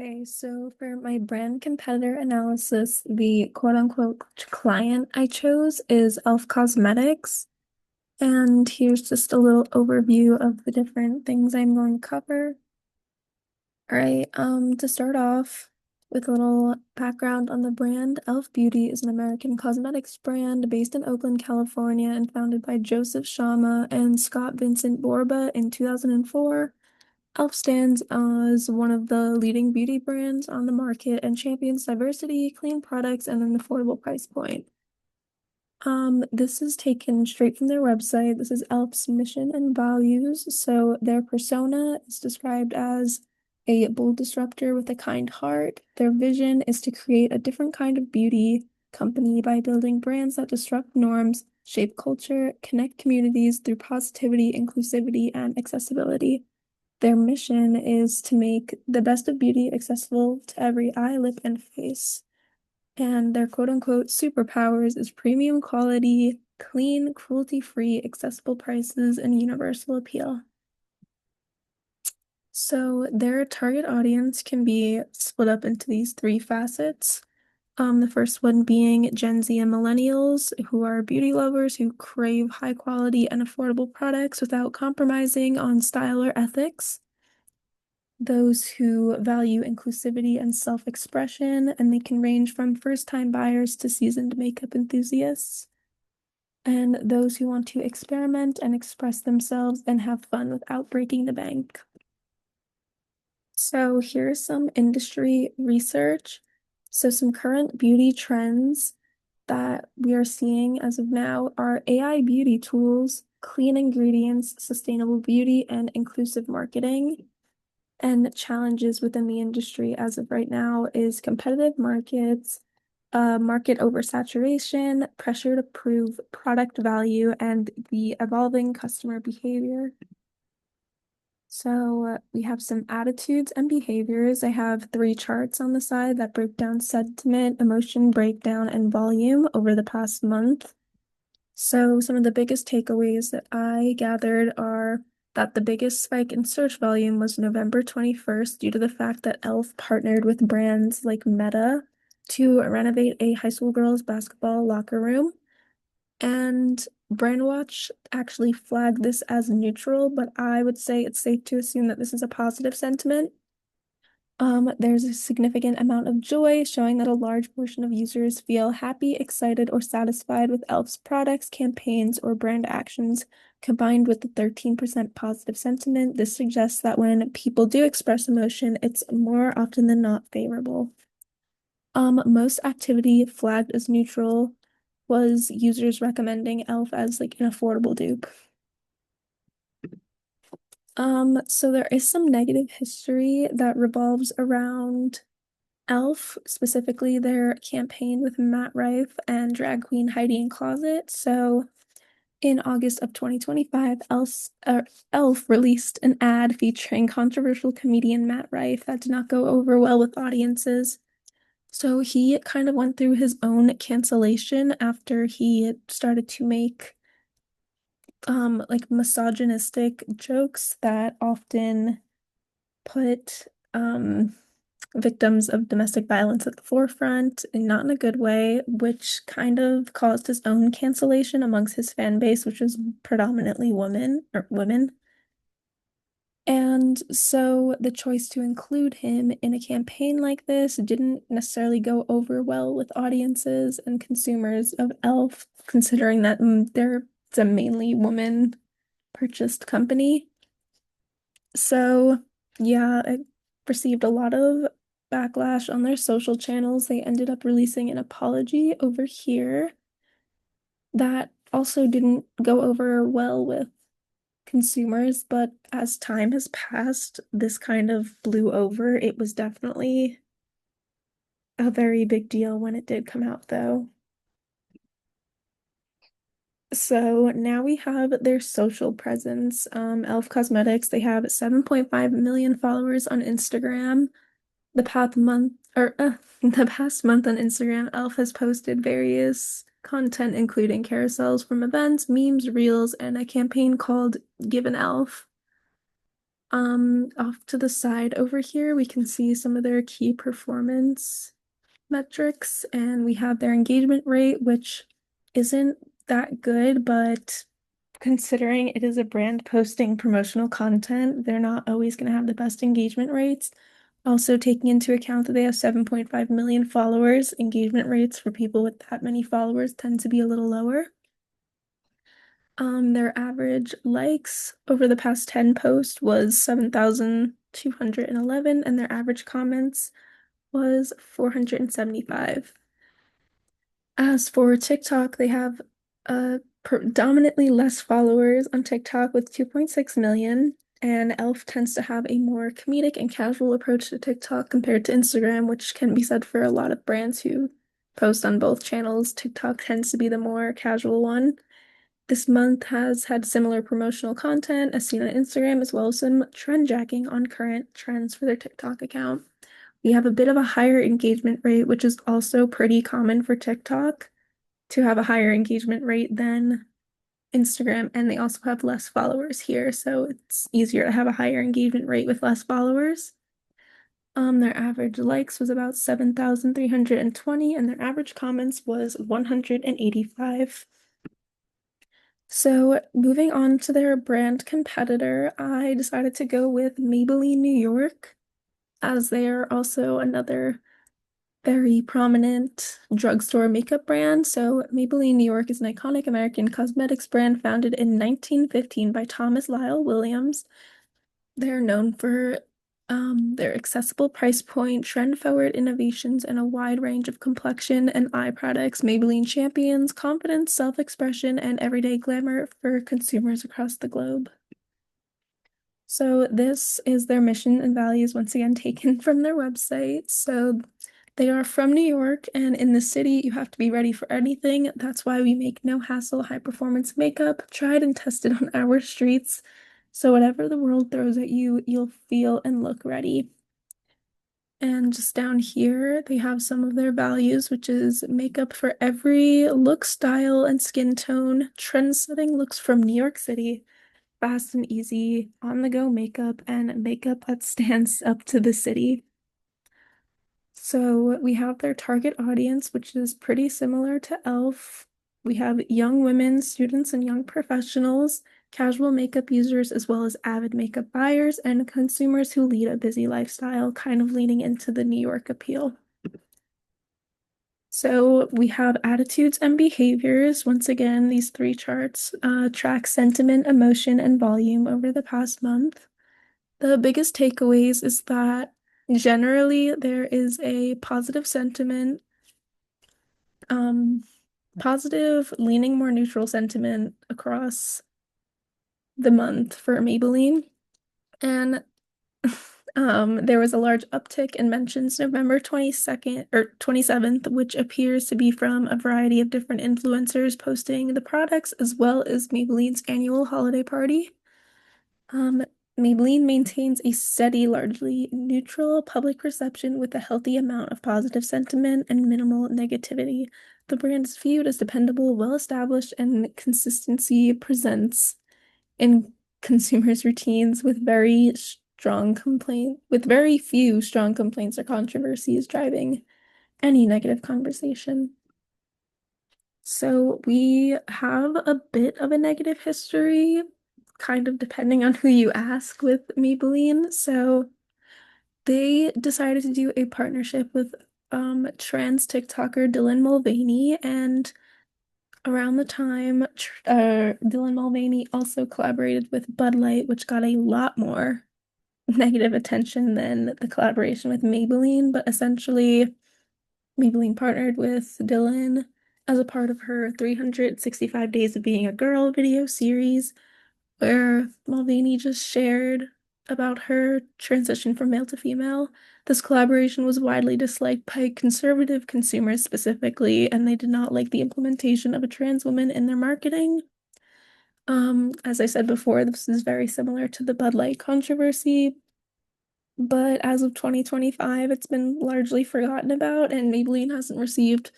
Okay, so for my brand competitor analysis, the quote-unquote client I chose is Elf Cosmetics. And here's just a little overview of the different things I'm going to cover. All right, to start off with a little background on the brand, Elf Beauty is an American cosmetics brand based in Oakland, California, and founded by Joseph Shama and Scott Vincent Borba in 2004. Elf stands as one of the leading beauty brands on the market and champions diversity, clean products, and an affordable price point. This is taken straight from their website. This is Elf's mission and values. So their persona is described as a bold disruptor with a kind heart. Their vision is to create a different kind of beauty company by building brands that disrupt norms, shape culture, connect communities through positivity, inclusivity, and accessibility. Their mission is to make the best of beauty accessible to every eye, lip, and face. And their quote unquote superpowers is premium quality, clean, cruelty-free, accessible prices, and universal appeal. So their target audience can be split up into these three facets. The first one being Gen Z and millennials, who are beauty lovers who crave high quality and affordable products without compromising on style or ethics. Those who value inclusivity and self-expression, and they can range from first-time buyers to seasoned makeup enthusiasts. And those who want to experiment and express themselves and have fun without breaking the bank. So here's some industry research. So some current beauty trends that we are seeing as of now are AI beauty tools, clean ingredients, sustainable beauty, and inclusive marketing. And challenges within the industry as of right now is competitive markets, market oversaturation, pressure to prove product value, and the evolving customer behavior. So we have some attitudes and behaviors. I have three charts on the side that break down sentiment, emotion breakdown, and volume over the past month. So some of the biggest takeaways that I gathered are that the biggest spike in search volume was November 21st due to the fact that Elf partnered with brands like Meta to renovate a high school girls' basketball locker room. And Brandwatch actually flagged this as neutral, but I would say it's safe to assume that this is a positive sentiment. There's a significant amount of joy, showing that a large portion of users feel happy, excited, or satisfied with Elf's products, campaigns, or brand actions. Combined with the 13% positive sentiment, this suggests that when people do express emotion, it's more often than not favorable. Most activity flagged as neutral was users recommending Elf as like an affordable dupe. So there is some negative history that revolves around Elf, specifically their campaign with Matt Rife and drag queen Heidi N Closet. So in August of 2025, Elf released an ad featuring controversial comedian Matt Rife that did not go over well with audiences. So he kind of went through his own cancellation after he started to make like misogynistic jokes that often put victims of domestic violence at the forefront and not in a good way, which kind of caused his own cancellation amongst his fan base, which was predominantly women. And so the choice to include him in a campaign like this didn't necessarily go over well with audiences and consumers of Elf, considering that it's a mainly woman purchased company. So, yeah, it received a lot of backlash on their social channels. They ended up releasing an apology over here that also didn't go over well with consumers, but as time has passed, this kind of blew over. It was definitely a very big deal when it did come out, though. So now we have their social presence. Elf Cosmetics, they have 7.5 million followers on Instagram. The past month or the past month on Instagram, Elf has posted various content, including carousels from events, memes, reels, and a campaign called Give an Elf. Off to the side over here, we can see some of their key performance metrics, and we have their engagement rate, which isn't that good, but considering it is a brand posting promotional content, they're not always going to have the best engagement rates. Also, taking into account that they have 7.5 million followers, engagement rates for people with that many followers tend to be a little lower. Their average likes over the past 10 posts was 7,211, and their average comments was 475. As for TikTok, they have predominantly less followers on TikTok with 2.6 million, and Elf tends to have a more comedic and casual approach to TikTok compared to Instagram, which can be said for a lot of brands who post on both channels. TikTok tends to be the more casual one. This month has had similar promotional content as seen on Instagram, as well as some trend jacking on current trends for their TikTok account. We have a bit of a higher engagement rate, which is also pretty common for TikTok to have a higher engagement rate than Instagram, and they also have less followers here, so it's easier to have a higher engagement rate with less followers. Their average likes was about 7,320, and their average comments was 185. So, moving on to their brand competitor, I decided to go with Maybelline New York, as they are also another very prominent drugstore makeup brand. So, Maybelline New York is an iconic American cosmetics brand founded in 1915 by Thomas Lyle Williams. They're known for their accessible price point, trend-forward innovations, and a wide range of complexion and eye products. Maybelline champions confidence, self-expression, and everyday glamour for consumers across the globe. So this is their mission and values once again taken from their website. So they are from New York, and in the city, you have to be ready for anything. That's why we make no hassle, high performance makeup, tried and tested on our streets. So whatever the world throws at you, you'll feel and look ready. And just down here, they have some of their values, which is makeup for every look, style, and skin tone, trend-setting looks from New York City, fast and easy, on-the-go makeup, and makeup that stands up to the city. So we have their target audience, which is pretty similar to e.l.f. We have young women, students, and young professionals, casual makeup users, as well as avid makeup buyers and consumers who lead a busy lifestyle, kind of leaning into the New York appeal. So we have attitudes and behaviors. Once again, these three charts track sentiment, emotion, and volume over the past month. The biggest takeaways is that generally there is a positive sentiment, um, positive, leaning more neutral sentiment across the month for Maybelline. And there was a large uptick in mentions November 22nd or 27th, which appears to be from a variety of different influencers posting the products as well as Maybelline's annual holiday party. Maybelline maintains a steady, largely neutral public perception with a healthy amount of positive sentiment and minimal negativity. The brand is viewed as dependable, well-established, and consistency presents in consumers' routines with very few strong complaints or controversies driving any negative conversation. So we have a bit of a negative history, kind of depending on who you ask with Maybelline. So they decided to do a partnership with trans TikToker Dylan Mulvaney, and around the time Dylan Mulvaney also collaborated with Bud Light, which got a lot more negative attention than the collaboration with Maybelline, but essentially Maybelline partnered with Dylan as a part of her 365 Days of Being a Girl video series, where Mulvaney just shared about her transition from male to female. This collaboration was widely disliked by conservative consumers specifically, and they did not like the implementation of a trans woman in their marketing. As I said before, this is very similar to the Bud Light controversy, but as of 2025, it's been largely forgotten about, and Maybelline hasn't received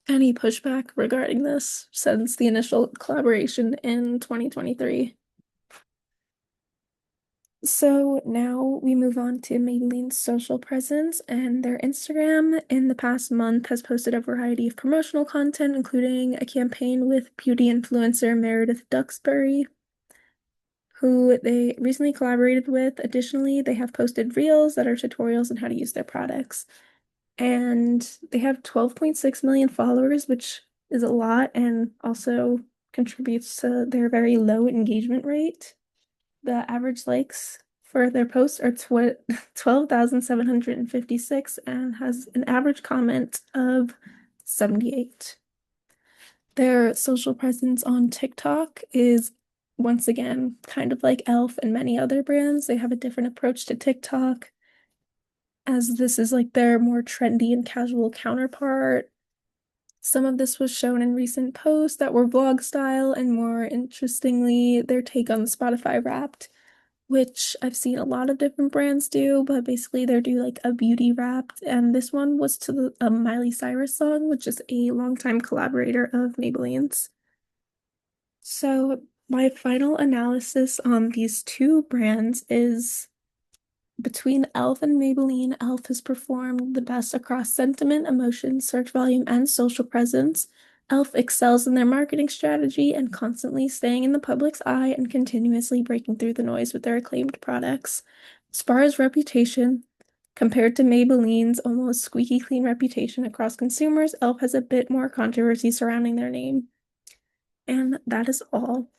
any pushback regarding this since the initial collaboration in 2023. So now we move on to Maybelline's social presence, and their Instagram in the past month has posted a variety of promotional content, including a campaign with beauty influencer Meredith Duxbury, who they recently collaborated with. Additionally, they have posted reels that are tutorials on how to use their products. And they have 12.6 million followers, which is a lot and also contributes to their very low engagement rate. The average likes for their posts are 12,756 and has an average comment of 78. Their social presence on TikTok is once again kind of like e.l.f. and many other brands. They have a different approach to TikTok, as this is like their more trendy and casual counterpart. Some of this was shown in recent posts that were vlog style, and more interestingly, their take on the Spotify Wrapped, which I've seen a lot of different brands do, but basically they do like a beauty Wrapped, and this one was to the Miley Cyrus song, which is a longtime collaborator of Maybelline's. So my final analysis on these two brands is between e.l.f. and Maybelline, e.l.f. has performed the best across sentiment, emotion, search volume, and social presence. e.l.f. excels in their marketing strategy and constantly staying in the public's eye and continuously breaking through the noise with their acclaimed products. As far as reputation, compared to Maybelline's almost squeaky clean reputation across consumers, e.l.f. has a bit more controversy surrounding their name. And that is all.